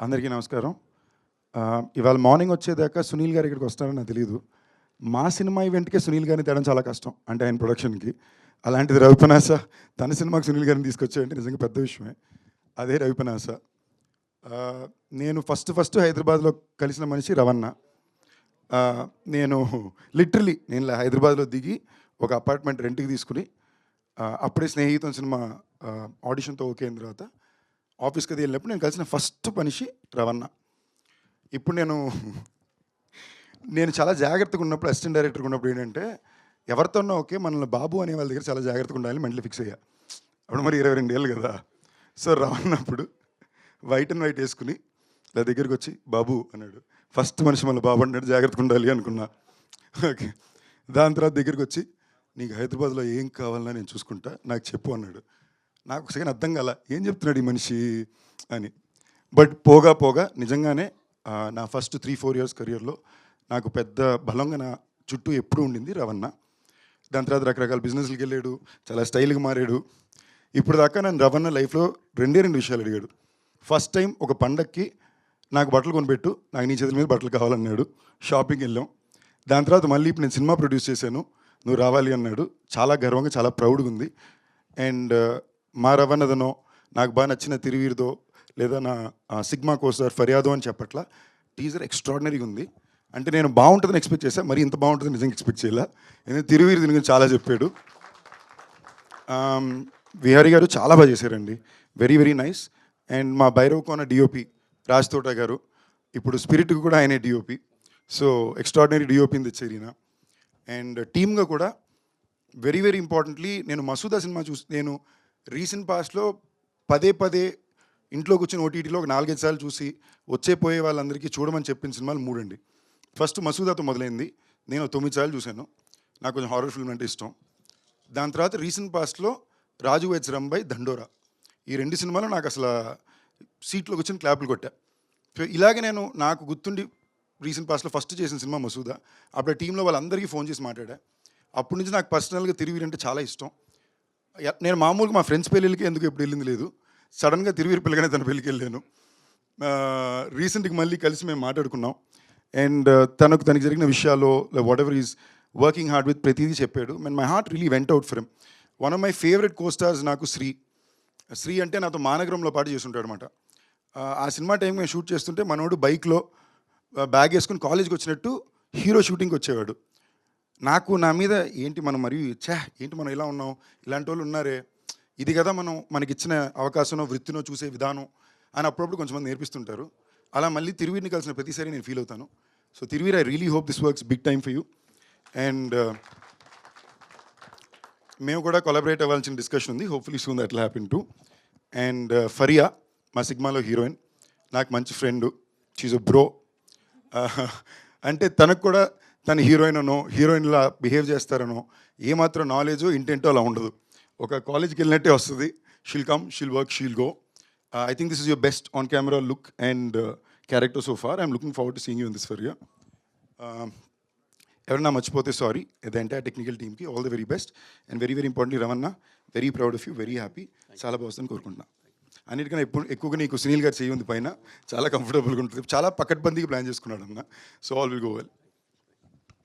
అందరికీ నమస్కారం. ఇవాళ మార్నింగ్ వచ్చేదాకా సునీల్ గారు ఇక్కడికి వస్తారని నాకు తెలీదు. మా సినిమా ఈవెంట్‌కే సునీల్ గారిని తేవడం చాలా కష్టం. అంటే ఆయన ప్రొడక్షన్‌కి. అలాంటిది రవిపనాస తన సినిమాకి సునీల్ గారిని తీసుకొచ్చాడంటే నిజంగా పెద్ద విషయమే. అదే రవిపనాస. నేను ఫస్ట్ హైదరాబాద్‌లో కలిసిన మనిషి రవణ. నేను లిటరల్లీ నేను హైదరాబాద్‌లో దిగి ఒక అపార్ట్మెంట్ రెంట్‌కి తీసుకొని అప్పుడే స్నేహితుని సినిమా ఆడిషన్‌తో ఓకే అయిన తర్వాత ఆఫీస్‌కి అది వెళ్ళినప్పుడు నేను కలిసిన ఫస్ట్ మనిషి రవణ. ఇప్పుడు నేను చాలా జాగ్రత్తగా ఉన్నప్పుడు అసిస్టెంట్ డైరెక్టర్గా ఉన్నప్పుడు ఏంటంటే ఎవరితోనో ఓకే మనల్ని బాబు అనే వాళ్ళ దగ్గర చాలా జాగ్రత్తగా ఉండాలి మెంటలీ ఫిక్స్ అయ్యా. అప్పుడు మరి 22 ఏళ్ళు కదా. సో రవణప్పుడు వైట్ అండ్ వైట్ వేసుకుని నా దగ్గరికి వచ్చి బాబు అన్నాడు. ఫస్ట్ మనిషి మళ్ళీ బాబు అన్నాడు, జాగ్రత్తగా ఉండాలి అనుకున్నా. ఓకే. దాని తర్వాత దగ్గరికి వచ్చి నీకు హైదరాబాద్లో ఏం కావాలన్నా నేను చూసుకుంటా, నాకు చెప్పు అన్నాడు. నాకు ఒక సెకండ్ అర్థం కాల, ఏం చెప్తున్నాడు ఈ మనిషి అని. బట్ పోగా నిజంగానే నా ఫస్ట్ 3-4 ఇయర్స్ కెరియర్లో నాకు పెద్ద బలంగా నా చుట్టూ ఎప్పుడూ ఉండింది రవణ. దాని తర్వాత రకరకాల బిజినెస్లకు వెళ్ళాడు, చాలా స్టైల్గా మారాడు. ఇప్పుడు దాకా నన్ను రవణ లైఫ్లో రెండు విషయాలు అడిగాడు. ఫస్ట్ టైం ఒక పండక్కి నాకు బట్టలు కొనిపెట్టు, నాకు నీ చేతుల మీద బట్టలు కావాలన్నాడు. షాపింగ్ వెళ్ళాం. దాని తర్వాత మళ్ళీ ఇప్పుడు నేను సినిమా ప్రొడ్యూస్ చేశాను, నువ్వు రావాలి అన్నాడు. చాలా గర్వంగా చాలా ప్రౌడ్గా ఉంది. అండ్ మా రవణదనో నాకు బాగా నచ్చిన తిరువీరుదో లేదా నా సిగ్మా కోస్టార్ ఫర్యాదో అని చెప్పట్లా, టీజర్ ఎక్స్ట్రాడినరీగా ఉంది. అంటే నేను బాగుంటుందని ఎక్స్పెక్ట్ చేశాను, మరి ఇంత బాగుంటుందని నిజంగా ఎక్స్పెక్ట్ చేయాల. ఎందుకంటే తిరువీరు దీని గురించి చాలా చెప్పాడు. విహారీ గారు చాలా బాగా చేశారండి, వెరీ నైస్. అండ్ మా భైరవ్ కోన డిఓపి రాజ్ తోట గారు, ఇప్పుడు స్పిరిట్కి కూడా ఆయనే డిఓపి. సో ఎక్స్ట్రాడినరీ డిఓపిని తెచ్చారు ఈయన. అండ్ టీమ్గా కూడా వెరీ ఇంపార్టెంట్లీ నేను మసూదా సినిమా నేను రీసెంట్ పాస్ట్లో పదే ఇంట్లో కూర్చొని ఓటీటీలో ఒక 4-5 సార్లు చూసి పోయే వాళ్ళందరికీ చూడమని చెప్పిన సినిమాలు 3 అండి. ఫస్ట్ మసూదాతో మొదలైంది, నేను 9 సార్లు చూశాను. నాకు కొంచెం హారర్ ఫిల్మ్ అంటే ఇష్టం. దాని తర్వాత రీసెంట్ పాస్ట్లో రాజు వెడ్స్ రంబాయ్, దండోరా, ఈ 2 సినిమాలు నాకు అసలు సీట్లో కూర్చొని క్లాపులు కొట్టా. సో ఇలాగే నేను నాకు గుర్తుండి రీసెంట్ పాస్ట్లో ఫస్ట్ చేసిన సినిమా మసూదా. అప్పుడు టీంలో వాళ్ళందరికీ ఫోన్ చేసి మాట్లాడా. అప్పటి నుంచి నాకు పర్సనల్గా తిరువీరు అంటే చాలా ఇష్టం. నేను మామూలుగా మా ఫ్రెండ్స్ పెళ్ళిళ్ళకి ఎందుకు ఎప్పుడు వెళ్ళింది లేదు, సడన్గా తిరువీరు పిల్లగానే తన పెళ్ళికి వెళ్ళాను. రీసెంట్గా మళ్ళీ కలిసి మేము మాట్లాడుకున్నాం. అండ్ తనకి జరిగిన విషయాలు what ever is working hard with ప్రతిదీ చెప్పాడు. My heart really went out for him. One of my favourite co-stars నాకు శ్రీ అంటే నాతో మానగరంలో పాటు చేస్తుంటాడు అనమాట. ఆ సినిమా టైం మేము షూట్ చేస్తుంటే మనోడు బైక్లో బ్యాగ్ వేసుకుని కాలేజ్కి వచ్చినట్టు హీరో షూటింగ్కి వచ్చేవాడు. నాకు నా మీద ఏంటి మనం ఏంటి మనం ఇలా ఉన్నాం, ఇలాంటి వాళ్ళు ఉన్నారే, ఇది కదా మనకిచ్చిన అవకాశంలో వృత్తినో చూసే విధానం అని అప్పుడప్పుడు కొంచెంమంది నేర్పిస్తుంటారు. అలా మళ్ళీ తిరువీరిని కలిసిన ప్రతిసారి నేను ఫీల్ అవుతాను. So Thiruveer, I really hope this works big time for you. And మేము కూడా కొలాబరేట్ అవ్వాల్సిన డిస్కషన్ ఉంది, hopefully soon that will happen too. And Faria మా సిగ్మాలో హీరోయిన్, నాకు మంచి ఫ్రెండు, షీజ్ అ బ్రో. అంటే తనకు కూడా తన హీరోయిన్లా బిహేవ్ చేస్తారనో ఏమాత్రం నాలెడ్జో ఇంటెంటో అలా ఉండదు. ఒక కాలేజ్కి వెళ్ళినట్టే వస్తుంది. She'll come, she'll work, she'll go. I think this is your best on camera look and character so far. I'm looking forward to seeing you in this ఫరియా. ఎవరన్నా మర్చిపోతే సారీ. ద ఎంటైర్ టెక్నికల్ టీమ్కి all the very best. And very importantly రవణ, very proud of you, very happy. చాలా బాగుందని కోరుకుంటున్నాను. అన్నిటికన్నా ఎక్కువగా నీకు సునీల్ గారు చేయి ఉంది పైన, చాలా కంఫర్టబుల్గా ఉంటుంది. చాలా పకడ్బందీగా ప్లాన్ చేసుకున్నాడు అన్న. So all will go well.